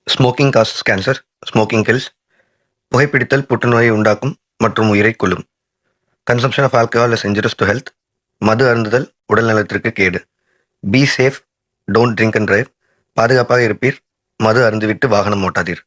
Smoking causes cancer, smoking kills. புகைப்பிடித்தல் புற்றுநோயை உண்டாக்கும் மற்றும் உயிரை கொல்லும். Consumption of alcohol is injurious to health. மது அருந்துதல் உடல் நலத்திற்கு கேடு. Be safe, don't drink and drive. பாதுகாப்பாக இருப்பீர், மது அருந்துவிட்டு வாகனம் ஓட்டாதீர்.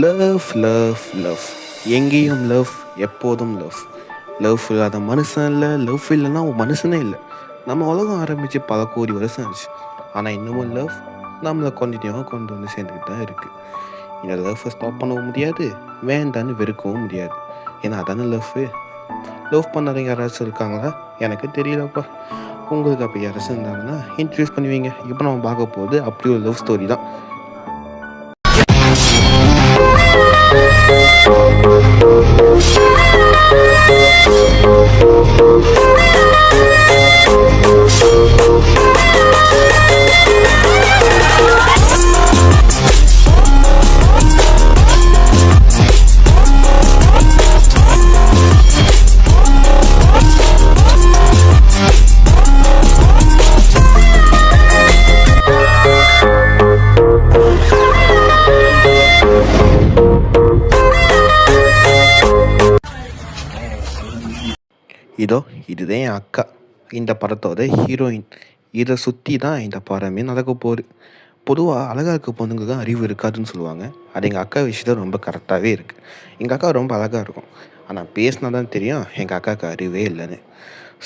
லவ் லவ் லவ், எங்கேயும் லவ், எப்போதும் லவ். லவ் இல்லாத மனுஷன் இல்லை, லவ் இல்லைன்னா மனுஷனே இல்லை. நம்ம உலகம் ஆரம்பித்து பல கோடி வருஷம் ஆச்சு, ஆனால் இன்னமும் லவ் நம்மளை கண்டினியூவாக கொண்டு வந்து சேர்ந்துக்கிட்டு தான் இருக்குது. இந்த லவ்வை ஸ்டாப் பண்ணவும் முடியாது, வேண்டான்னு வெறுக்கவும் முடியாது. ஏன்னா அதானே லவ். லவ் பண்ணாதவங்க யாராச்சும் இருக்காங்களா? எனக்கு தெரியலப்பா. உங்களுக்கு அப்போ யாராச்சும் இருந்தாங்கன்னா இன்ட்ரடியூஸ் பண்ணுவீங்க. இப்போ நம்ம பார்க்க போகுது அப்படி ஒரு லவ் ஸ்டோரி தான். இதுதான் என் அக்கா, இந்த படத்தோட ஹீரோயின். இதை சுற்றி தான் இந்த படமே நடக்க போகுது. பொதுவாக அழகாக இருக்க பொண்ணுங்க தான் அறிவு இருக்காதுன்னு சொல்லுவாங்க. அது எங்கள் அக்கா விஷயத்தில் ரொம்ப கரெக்டாகவே இருக்குது. எங்கள் அக்கா ரொம்ப அழகாக இருக்கும், ஆனால் பேசினா தான் தெரியும் எங்கள் அக்காவுக்கு அறிவே இல்லைன்னு.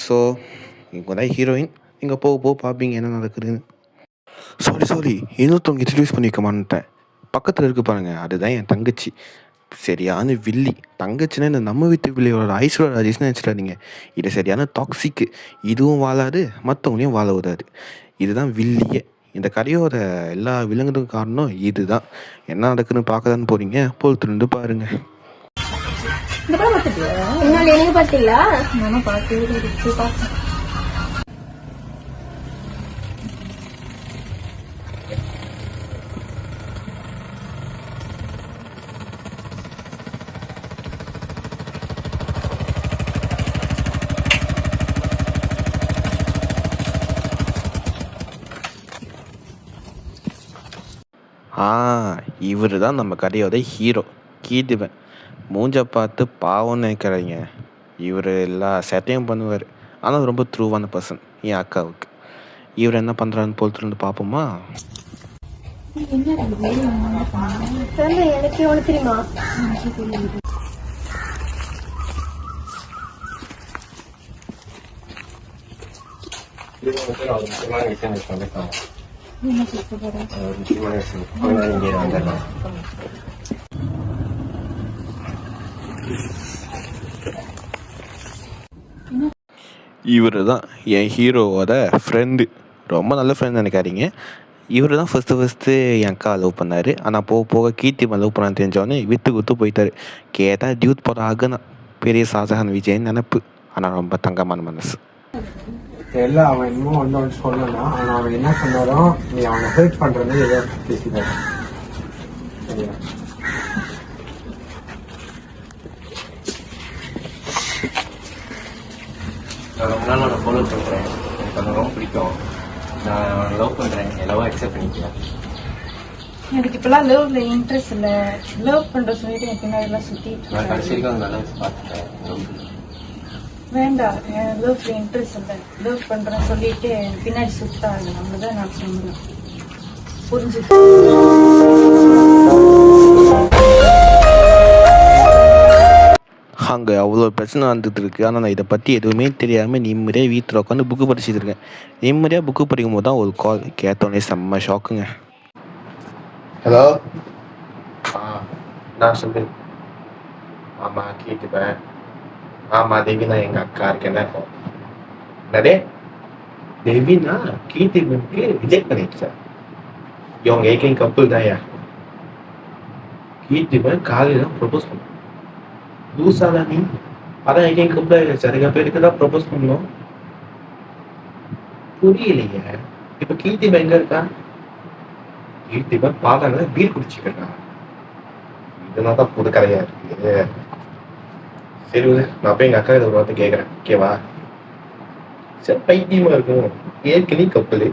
ஸோ இவங்க தான் ஹீரோயின். இங்கே போக போக பார்ப்பீங்க என்ன நடக்குதுன்னு. சாரி இன்னொருத்தவங்க இன்ட்ரடியூஸ் பண்ணிக்க மாட்டேன். பக்கத்தில் இருக்கு பாருங்க, அதுதான் என் தங்கச்சி. சரியான வில்லி. தங்கச்சின்னா இந்த நம்ம வீட்டு வில்லியோட ஐஸ்வர்யா ராஜேஷ்னு நினச்சிடாதீங்க. இது சரியான டாக்ஸிக்கு. இதுவும் வாழாது, மற்றவங்களையும் வாழ விடாது. இதுதான் வில்லியே. இந்த கதையோட எல்லா விலங்குக்கும் காரணம் இதுதான். என்ன நடக்குன்னு பார்க்கதான்னு போறீங்க, பொறுத்திருந்து பாருங்க. இவர் தான் நம்ம கதையோட ஹீரோ, கீதிவன். மூஞ்ச பார்த்து பாவம்னு நினைக்கிறீங்க. இவர் எல்லா சேட்டையும் பண்ணுவார், ஆனால் ரொம்ப ட்ரூவான பர்சன் என் அக்காவுக்கு. இவர் என்ன பண்ணுறான்னு பொறுத்திருந்து பார்ப்போமா? எனக்கு ஒன்று தெரியுமா? இவர் தான் என் ஹீரோவோட ஃப்ரெண்டு. ரொம்ப நல்ல ஃப்ரெண்ட் நினைக்காதீங்க. இவர் தான் ஃபஸ்ட்டு என் அக்கா லவ் பண்ணார். ஆனால் போக போக கீர்த்தி லவ் பண்ணான்னு தெரிஞ்சவொடனே விட்டு குத்து போயிட்டார். கேட்டால் டியூத் போட ஆகுனா பெரிய ஷாஜஹான் விஜயன் நினப்பு. ஆனால் ரொம்ப தங்கமான மனசு. தெரியல, அவன் இன்னும் வந்து சொல்லலாம். ஆனால் அவன் என்ன சொன்னாரோ, நீ அவனை ஹெல்ப் பண்ணுறது ஏதோ பேசிட்டாரு. சரியா? ரொம்ப நாள் நான் ஃபாலோ பண்ணுறேன், எனக்கு அது ரொம்ப பிடிக்கும். நான் லவ் பண்ணுறேன், என் லவ் அக்செப்ட் பண்ணிக்கிறேன். எனக்கு இப்பெல்லாம் லவ்ல இன்ட்ரெஸ்ட் இல்லை. லவ் பண்ற சொல்லிட்டு என் பின்னாடி எல்லாம் சுற்றி நான் கடைசி வரைக்கும் அந்த நல்லா பார்த்துட்டேன். வேண்டாம், என் லவ்ல இன்ட்ரெஸ்ட் இல்லை. லவ் பண்றேன்னு சொல்லிட்டு என் பின்னாடி சுத்தாது. நம்மதான் நான் சொல்லுவேன், புரிஞ்சு. அங்கே அவ்வளோ பிரச்சனை வந்துட்டு இருக்கு. ஆனால் நான் இதை பற்றி எதுவுமே தெரியாமல் நிம்மதியாக வீட்டில் உட்காந்து புக்கு படிச்சுட்டு இருக்கேன். நிம்மதியாக புக்கு படிக்கும் போது தான் ஒரு கால் கேட்டோன்னே செம்ம ஷாக்குங்க. ஹலோ, நான் சொல்லு. ஆமாம் கேட்டுப்பேன். ஆமாம் தேவினா எங்கள் அக்கா இருக்கேன். என்னடே தேவினா கீர்த்திபனுக்கு ரிஜெக்ட் பண்ணிடுச்சா? இவங்க ஏகே கப்புள் தான். கீர்த்திவன் காலையில் தான் ப்ரொபோஸ் பண்ணான். லூஸாதான் நீ? அதான் எங்கேயும் கூப்பிட சரியா பேருக்கு தான் ப்ரொபோஸ் பண்ணோம். புரியலையே. இப்ப கீர்த்திவன் எங்க இருக்கா? கீர்த்திவன் பாதாங்கள பீர் குடிச்சுக்கிறான். இதனால தான் புது கதையா இருக்கு. சரி விடு, நான் போய் எங்க அக்கா இதை ஒரு வார்த்தை கேட்கறேன். ஓகேவா? சரி, பைத்தியமா இருக்கும். ஏற்கனவே கப்பல்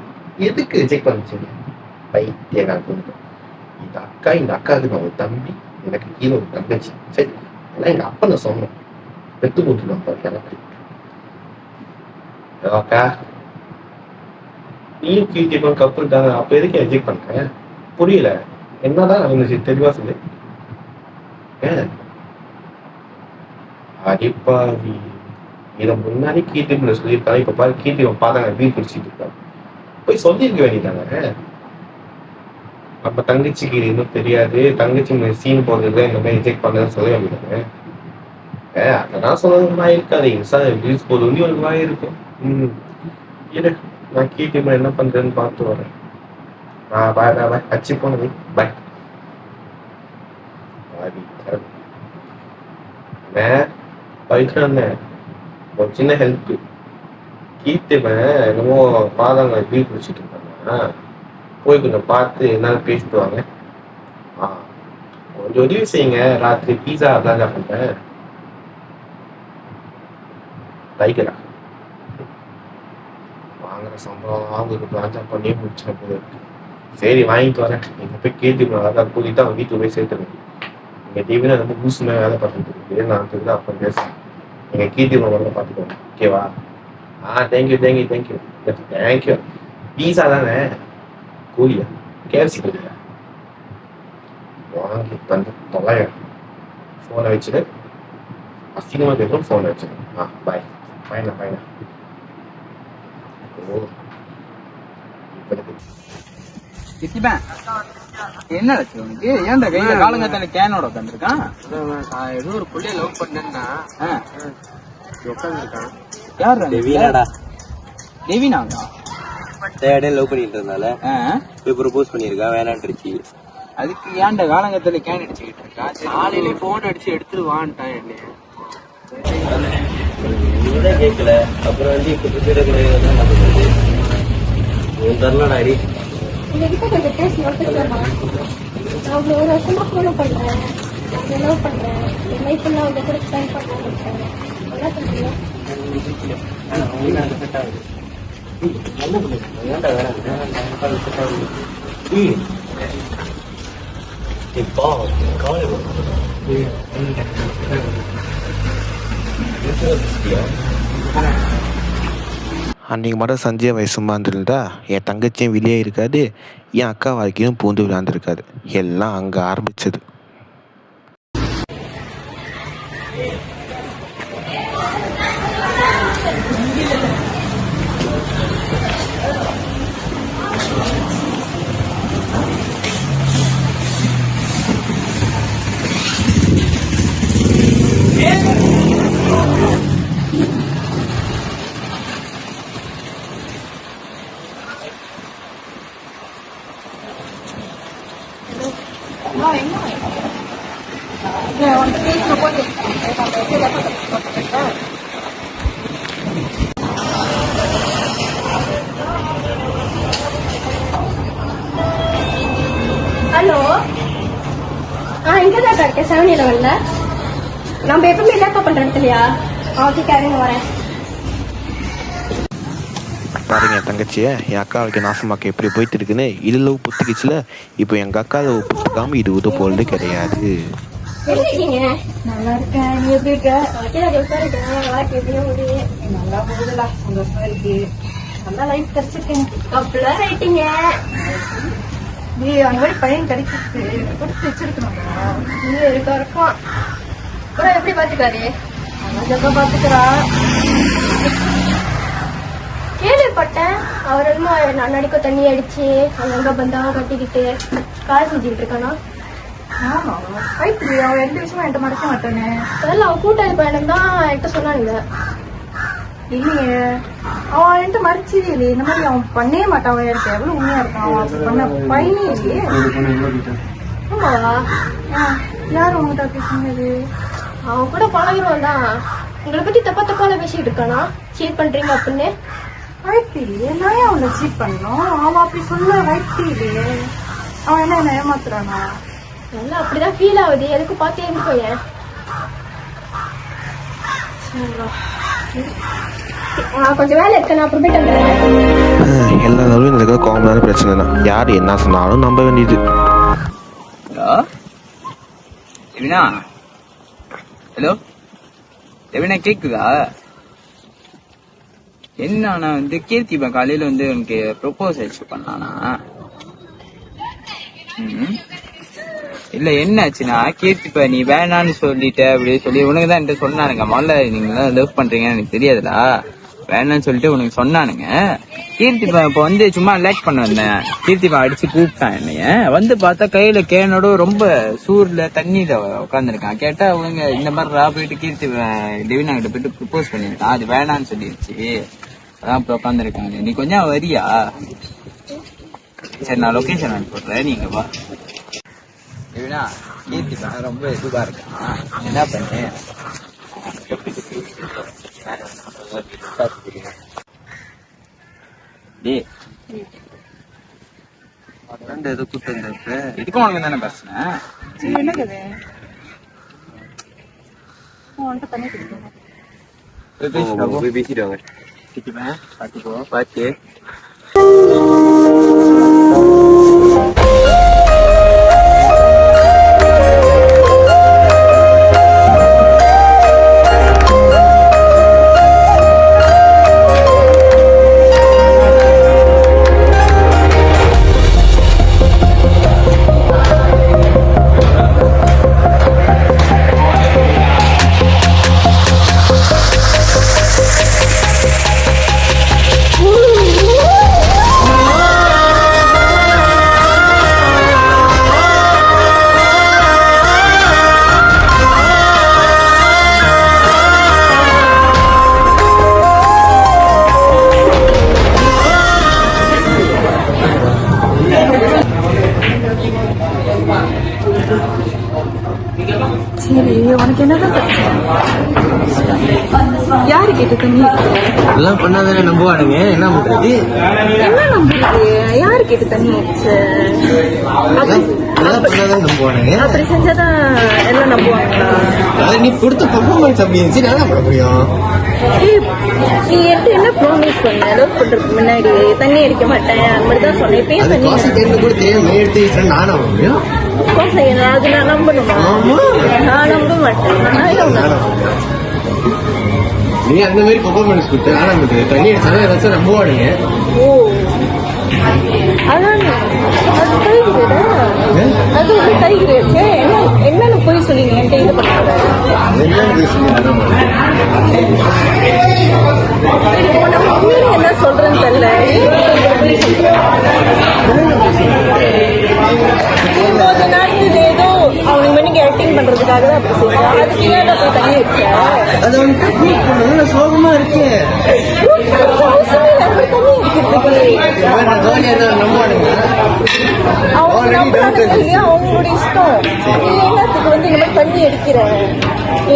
எதுக்கு ரிஜெக்ட் பண்ணிச்சு? பைத்தியம் இந்த அக்கா, இந்த அக்காவுக்கு நான் ஒரு தம்பி, எனக்கு கீழே ஒரு தங்கச்சி. சரி, எல்லாம் எங்க அப்பா நான் சொன்னேன். பெத்து போட்டுருவான் பாரு எனக்கு. அக்கா, நீயும் கீர்த்தியப்பன் கப்பல் தானே, அப்ப எதுக்கு ரிஜெக்ட் பண்ற? புரியல. என்னதான் நடந்துச்சு தெளிவா சொல்லு. அடிப்பாவி, இதை முன்னாடி கீர்த்திப்பட சொல்லியிருக்காங்க. இப்ப பாரு, கீர்த்திவன் பாதாங்க வீடு குடிச்சிட்டு இருக்காங்க. போய் சொல்லியிருக்க வேண்டியதாங்க. அப்ப தங்கச்சிக்கு இன்னும் தெரியாது, தங்கச்சி சீன் போடுறது இந்த மாதிரி ரிஜெக்ட் பண்ணதுன்னு சொல்ல வேண்டியதாங்க. அதெல்லாம் சொல்லணும் வாய் இருக்காது. இன்ஸ்டா ரீல்ஸ் போடுறது ஒரு வாய் இருக்கும். இரு, நான் கீர்த்திப்பன் என்ன பண்றேன்னு பார்த்து வரேன். பாய் பாய் பாய். அச்சு போனது பாய். பவித்ரா, ஒரு சின்ன ஹெல்ப். கீர்த்திவன் என்னமோ பாதாங்க வீடு குடிச்சிட்டு இருக்காங்க. போய் கொஞ்சம் பார்த்து என்னால பேசிட்டு வாங்க. கொஞ்சம் உதவி செய்யுங்க. ராத்திரி பீஸா அதான் பண்றேன். தைக்கிறா வாங்குற சம்பளம் வாங்குறது ராஜா பண்ணியே முடிச்ச போல இருக்கு. சரி, வாங்கிட்டு வரேன். நீங்க போய் கீர்த்திவன் அதான் கூட்டிட்டு அவன் வீட்டுக்கு போய் சேர்த்துருங்க. எங்க டிவில ரொம்ப பூசுமே வேலை பார்த்துட்டு இருக்கு. நான் தெரிஞ்சு அப்புறம் பேசுறேன். எங்க கீர்த்திவன் வரல பார்த்துக்கோங்க. ஓகேவா? Thank you thank you thank you thank you. Pizza தானே? கூலியா? கேஎஃப்சி கூலியா? வாங்கி தந்து தொலையா. ஃபோனை வச்சுட்டு அசிங்கமா கேட்கும். ஃபோனை வச்சுடு. பாய். பயனா பயனா. ஓ, கிட்டிப்பேன். என்ன ஆச்சு உனக்கு? ஏன்டா கையில காலங்கத்தால கேனோட உட்காந்துருக்கான்? ஏதோ ஒரு புள்ளைய லவ் பண்ணேன்னா உட்காந்துருக்கான். யார்? டெவினாடா. டெவினாடா? தேடே லவ் பண்ணிட்டு இருந்தால போய் ப்ரொபோஸ் பண்ணிருக்கா, வேணான்ட்டுருச்சு. அதுக்கு ஏன்டா காலங்கத்தால கேன் அடிச்சுக்கிட்டு இருக்கா? காலையிலே போன் அடிச்சு எடுத்துருவான்ட்டான் என்னைய. நீதான் கேட்கல. அப்புறம் இப்ப சொல்றது உன் தரலடா அடி. உங்ககிட்ட கொஞ்சம் பேசி நோட்டுமா? நான் ஒரு வருஷமா ஃபாலோ பண்றேன், லவ் பண்றேன், என் லைஃப்ல அவங்க கூட ஸ்பெண்ட் பண்ண என்ன பண்றீங்க? அன்றைக்கி மட்டும் சஞ்சய் வயசு சும்மா இருந்திருந்தா என் தங்கச்சியும் வெளியே இருக்காது, என் அக்கா வாழ்க்கையும் பூந்து விளையாண்டுருக்காது. எல்லாம் அங்கே ஆரம்பிச்சது. ஹலோ, இங்கதான் இருக்கேன் 7-Elevenல. நம்ம எப்பவுமே லேப்பா பண்ற இடத்துலயா? ஓகே, கேருங்க வரேன். பாருங்க என் தங்கச்சியை என் அக்கா வாழ்க்கை நாசமாக்க எப்படி போயிட்டு இருக்குன்னு. இது லவ் புத்துக்குச்சுல. இப்போ எங்கள் அக்கா லவ் புத்துக்காம இது உது போல்றது கிடையாது. எப்படி இருக்கீங்க? நல்லா இருக்கேன். நீ எப்படி இருக்க? நல்லா எப்படியும் முடியும். நல்லா போகுதுல, சந்தோஷமா இருக்கு. நல்லா லைஃப் கிடைச்சிருக்கேன். அப்படிலாம் ரைட்டிங்க. நீ அந்த மாதிரி பையன் கிடைக்கிறது கொடுத்து வச்சிருக்கணும். நீ இருக்கும் அப்புறம் எப்படி பாத்துக்காரு? நல்லா பாத்துக்கிறா. கேள்விப்பட்டேன் அவர் என்னமோ நன்னடிக்க தண்ணி அடிச்சு அங்கங்க பந்தாவை கட்டிக்கிட்டு கால் செஞ்சுக்கிட்டு இருக்கானா? ஆமா, ரைட்டு. அவன் எந்த விஷயமும் என்கிட்ட மறைக்க மாட்டானே. அதெல்லாம் அவன் கூட்டாளி பையனுக்கு தான் என்கிட்ட சொன்னானுங்க. இல்லையே, அவன் என்கிட்ட மறைச்சதே இல்லையே. இந்த மாதிரி அவன் பண்ணவே மாட்டான். அவன் எனக்கு எவ்வளவு உண்மையா இருக்கான். அவன் பண்ண பையனே இல்லையே. ஆமாவா? யார் உங்ககிட்ட அப்படி சொன்னது? அவன் கூட பழகிறவன் தான். உங்களை பத்தி தப்பா தப்பால பேசிட்டு இருக்கானா? சீட் பண்றீங்க அப்படின்னு. வாய்ப்பு இல்லையே. நான் ஏன் அவனை சீட் பண்ணணும்? அவன் அப்படி சொல்ல வாய்ப்பு இல்லையே. அவன் என்ன ஏமாத்துறானா? நல்லா அப்படிதான் ஃபீல் ஆகுது. எதுக்கு பார்த்தே போயேன். கொஞ்சம் வேலை இருக்கு, நான் அப்புறமேட்டு வந்துடுறேன். எல்லா தடவையும் இருக்கிற காமனான பிரச்சனை தான். யார் என்ன சொன்னாலும் நம்ப வேண்டியது. ஹலோ எவினா? ஹலோ எவினா, கேக்குதா? என்ன, நான் வந்து கீர்த்திப்பேன் காலையில வந்து உனக்கு ப்ரொபோஸ் ஆயிடுச்சு பண்ணானா? இல்ல என்னாச்சுன்னா, கீர்த்திப்ப நீ வேணான்னு சொல்லிட்ட அப்படி சொல்லி உனக்கு தான் என்கிட்ட சொன்னானுங்க. முதல்ல நீங்க லவ் பண்றீங்கன்னு எனக்கு தெரியாதுடா, வேணான்னு சொல்லிட்டு உனக்கு சொன்னானுங்க. கீர்த்திப்பா இப்ப வந்து சும்மா லேட் பண்ண வந்தேன். கீர்த்திப்பா அடிச்சு கூப்பிட்டான் என்னைய. வந்து பார்த்தா கையில கேனோட ரொம்ப சூர்ல தண்ணியில உட்காந்துருக்கான். கேட்டா அவங்க இந்த மாதிரி போயிட்டு கீர்த்தி டெவினா கிட்ட போயிட்டு ப்ரப்போஸ் பண்ணிருக்கான். அது வேணான்னு சொல்லிடுச்சு. அதான் இப்ப உட்காந்துருக்காங்க. நீ கொஞ்சம் வரியா? சரி, நான் லொகேஷன் அனுப்பிடுறேன், நீங்க வா. டெவினா, கீர்த்திப்பா ரொம்ப இதுவா இருக்கான். என்ன பண்ணு, ஏதோ கூட்டு வந்தப்ப இதுக்கும் உனக்கு தானே பேசுனேன். என்ன கதை? உன்கிட்ட தண்ணி குடிக்கணும். பேசிட்டு வாங்க. பாத்துக்கோ, பாத்து. சரி, உனக்கு என்னதான் பிரச்சனை? யாரு கேட்டு தண்ணி? எல்லாம் பண்ணாதானே நம்புவானுங்க. என்ன பண்றது? என்ன நம்புறது? யாரு கேட்டு தண்ணி ஆச்சு? எல்லாம் பண்ணாதானே நம்புவானுங்க. அப்படி செஞ்சாதான் எல்லாம் நம்புவாங்களா? அதாவது நீ கொடுத்த பர்ஃபார்மன்ஸ் அப்படி இருந்துச்சு, நான் என்ன பண்ண முடியும்? நீ என்கிட்ட என்ன ப்ராமிஸ் பண்ண? லவ் பண்றதுக்கு முன்னாடி தண்ணி அடிக்க மாட்டேன் அந்த மாதிரி தான் சொன்னேன். இப்ப ஏன் தண்ணி காசு டைம்ல கூட தெரியாம எடுத்து வச்சுட்டா நானா பண்ண முடியும்? அது நான் நம்பணுமா? நான் நம்ப மாட்டேன். நீ அந்த மாதிரி பர்ஃபார்மன்ஸ் கொடுத்த ஆனா தண்ணி அடிச்சாலும் ஏதாச்சும் நம்புவானுங்க. ஓ, அதான் அது கைகிறதா? அது ஒரு கைகிறேன். என்னன்னு போய் சொல்லி என்கிட்ட இது பண்ணாத. என்ன சொல்றேன்னு தெரியல. ஏதோ அவனுக்கு மணிக்கு ஆக்டிங் பண்றதுக்காக தான் அப்படி செய்யலாம். அதுக்கு ஏன் அப்படி தண்ணி வச்சேன்? அது வந்துட்டு சோகமா இருக்கு. அவங்களுடைய இஷ்டம். நீ என்னத்துக்கு வந்து இந்த மாதிரி தண்ணி அடிக்கிற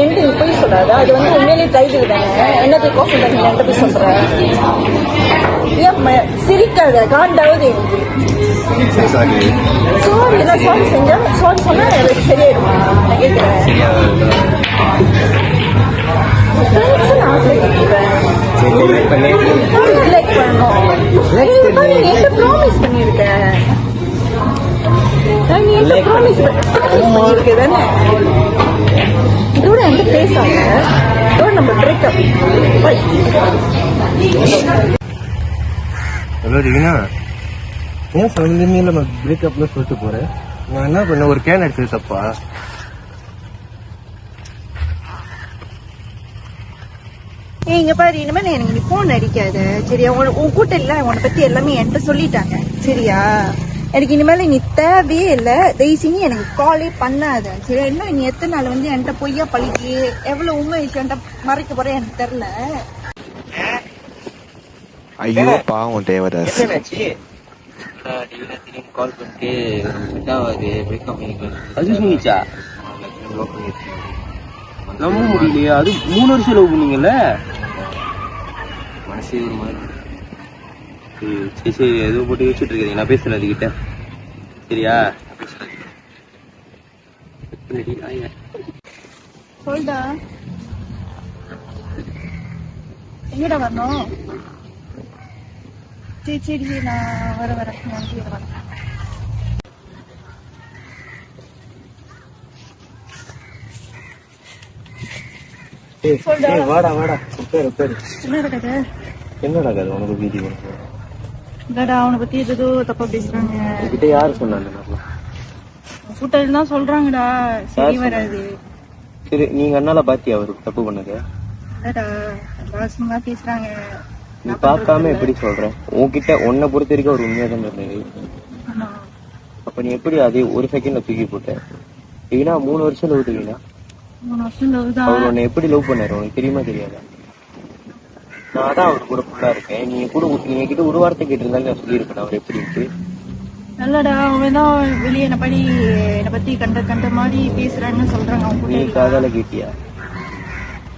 என்று நீ போய் சொல்லாத. அது வந்து உண்மையிலேயே தைரியம் தானே. என்னத்துக்கு கோசம் தண்ணி என்கிட்ட போய் சொல்ற? ஏன் சிரிக்காத? காண்டாவது எனக்கு. சாரி, நான் சாரி செஞ்சா சாரி சொன்னா எனக்கு சரியாயிடுமா? நான் கேட்கிறேன். ப்ராமிஸ் பண்ணிருக்கேன். இதோட என்கிட்ட பேசாங்க. இதோட நம்ம பிரேக்கப். ஹலோ ரீனா, ஏன் சம்பந்தமே நம்ம பிரேக்கப்ல சொல்லிட்டு போறேன்? நான் என்ன பண்ண, ஒரு கேன் எடுத்தது தப்பா? இங்க பாரு, இனிமேல் எனக்கு நீ போன் அடிக்காத சரியா? உன் கூட்டம் இல்ல, உன்னை பத்தி எல்லாமே என்கிட்ட சொல்லிட்டாங்க சரியா? எனக்கு இனிமேல நீ தேவையே இல்லை. தயவுசெஞ்சு எனக்கு காலே பண்ணாத சரியா? இன்னும் நீ எத்தனை நாள் வந்து என்கிட்ட பொய்யா பழிக்கு எவ்வளவு உண்மை விஷயம் மறைக்க போற எனக்கு தெரியல. ஐயோ பாவம் தேவதாஸ். கால் பண்ணிட்டு பிரேக்கப் பண்ணிக்கலாம் அது சொல்லிச்சா? லவ் பண்ணிட்டு நம்ப முடியலையா? அது 3 வருஷம் லவ் பண்ணீங்கல்ல? மனசே ஒரு மாதிரி. சரி சரி, எதுவும் போட்டு வச்சுட்டு இருக்கீங்க, நான் பேசுறேன் அதுகிட்ட. சரியா? சொல்டா, எங்கடா வரணும்? சரி சரி, நான் வரேன் நான் கீழே வரேன். சொல்டா. வாடா உட்காரு. என்னடா கதை? என்னடா கதை உனக்கு வீடியோ? இல்லடா, அவனை பத்தி ஏதோ தப்பா பேசுறாங்க. என்கிட்ட யாரு சொன்னாங்க? கூட்டம் தான் சொல்றாங்கடா. சரி வராது. சரி, நீங்க அண்ணால பாத்தியா அவருக்கு தப்பு பண்ணது? இல்லடா, பாசமா பேசுறாங்க. நீ பார்க்காம எப்படி சொல்ற? உன்கிட்ட உன்னை பொறுத்த வரைக்கும் அவர் உண்மையா தான் இருந்தாரு. ஆமா. அப்ப நீ எப்படி அதே ஒரு செகண்ட்ல தூக்கி போட்ட? ஏன்னா 3 வருஷம் லவ் தெரியுமா? 3 வருஷம் லவ் தான். அவர் உன்னை எப்படி லவ் பண்ணாரு உனக்கு தெரியுமா தெரியாதா? நான் தான் அவர் கூட ஃபுல்லா இருக்கேன். நீங்க கிட்ட ஒரு வார்த்தை கேட்டிருந்தாலும் நான் சொல்லியிருக்கேன் அவர் எப்படி இருக்கு. நல்லடா, அவன் தான் வெளியே என்னை பத்தி கண்ட மாதிரி பேசுறான்னு சொல்றாங்க. அவங்க நீ கூட காதால கேட்டியா?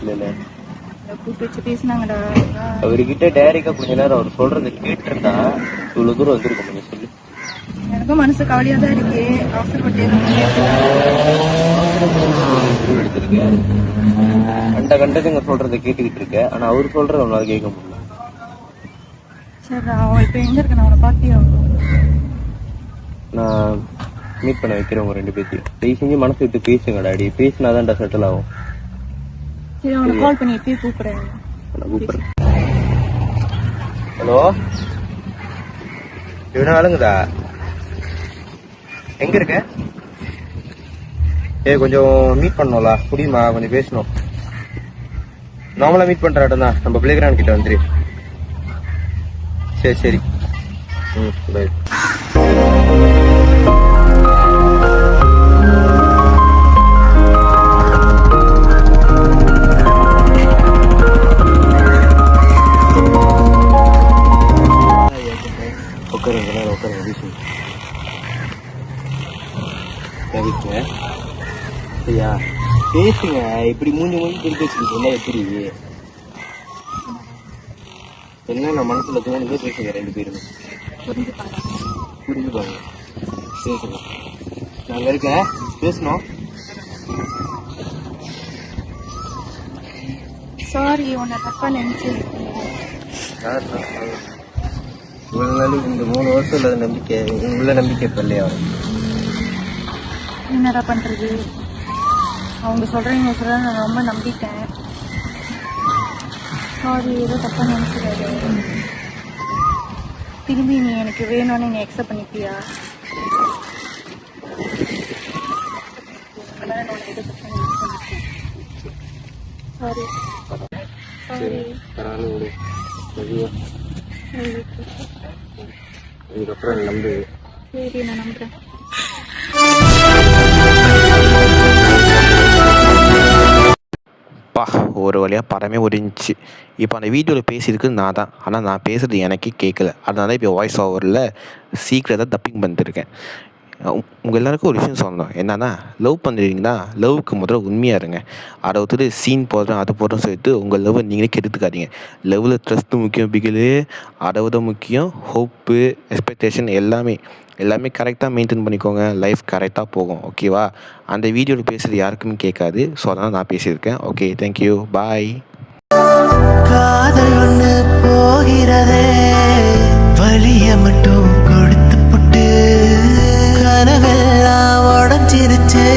இல்ல கூப்பிட்டு வச்சு பேசினாங்கடா. அவர்கிட்ட டைரக்டா கொஞ்ச நேரம் அவர் சொல்றதை கேட்டிருந்தா இவ்வளவு தூரம் வந்திருக்க முடியும் சொல்லு. எனக்கும் மனசு கவலையா தான் இருக்கு. அவசரப்பட்டு கண்டதுங்க சொல்றதை கேட்டுக்கிட்டு இருக்க. ஆனா அவர் சொல்றத உன்னால கேட்க முடியல. சரி, அவன் இப்ப எங்க இருக்க? நான் அவனை பாத்தியா? நான் மீட் பண்ண வைக்கிறேன் உங்க 2 பேர்த்தையும். தயவு செஞ்சு மனசு விட்டு பேசுங்க டாடி. பேசினாதான்டா செட்டில் ஆகும். சரி, அவனை கால் பண்ணி இப்பயே கூப்பிடுறேன். கூப்பிடுறேன். ஹலோ, இவனா ஆளுங்கதா? எங்க இருக்க? கொஞ்சம் மீட் பண்ணோம்ல, முடியுமா? கொஞ்சம் பேசணும். நார்மலா மீட் பண்ற இடம் தான், நம்ம பிளே கிரவுண்ட் கிட்ட வந்துரு. சரி பை. சரியா? பேசுங்க. இப்படி மூஞ்சி திருப்பி வச்சுக்கிட்டு எப்படி? என்ன நான் மனசுல தோணுதோ பேசுங்க 2 பேருமே. புரிஞ்சுப்பாங்க. பேசுங்க. நாங்க இருக்கேன், பேசணும். சாரி, உன்னை தப்பா நினைச்சு. இவ்வளவு நாள் இந்த 3 வருஷம் இல்லாத நம்பிக்கை உள்ள நம்பிக்கை இப்ப இல்லையா? என்னடா பண்றது? அவங்க சொல்றீங்க நான் ரொம்ப நம்பிட்டேன். சாரி, ஏதோ தப்பா நினைச்சிடாது. திரும்பி நீ எனக்கு வேணும்னு நீ அக்செப்ட் பண்ணிப்பியா? சாரி இதுக்கப்புறம் நம்பு. சரி, நான் நம்புறேன். பா, ஒரு வழியாக படமே ஒடிஞ்சிச்சு. இப்போ அந்த வீடியோவில் பேசியிருக்கு நான் தான். ஆனால் நான் பேசுகிறது எனக்கே கேட்கல. அதனால இப்போ வாய்ஸ் ஓவரில் சீக்கிரட்டாக டப்பிங் பண்ணிட்டுருக்கேன். உங்கள் எல்லாருக்கும் ஒரு விஷயம் சொல்லணும். என்னன்னா, லவ் பண்ணுறீங்கன்னா லவ்வுக்கு முதல்ல உண்மையாக இருங்க. அதை ஒருத்தர் சீன் போடுறேன் அது போடுறேன்னு சொல்லிட்டு உங்கள் லவ்வை நீங்களே கெடுத்துக்காதீங்க. லவ்வில் ட்ரஸ்ட்டு முக்கியம் பிகிலு. அதை விட முக்கியம் ஹோப்பு, எக்ஸ்பெக்டேஷன் எல்லாமே கரெக்டாக மெயின்டைன் பண்ணிக்கோங்க. லைஃப் கரெக்டாக போகும். ஓகேவா? அந்த வீடியோவில் பேசுகிறது யாருக்குமே கேட்காது. ஸோ அதனால் நான் பேசியிருக்கேன். ஓகே, தேங்க்யூ, பாய். காதல் ஒன்று போகிறதே, வலிய மட்டும் கொடுத்து புட்டு கனவெல்லாம் உடஞ்சிருச்சு,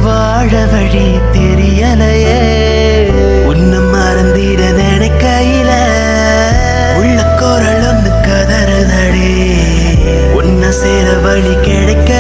வாழ வழி தெரியலையே. உன்னை மறந்திட நினைக்கையில உள்ள குரல் ஒன்று கதறுதடி, உன்னை சேர வழி கிடைக்க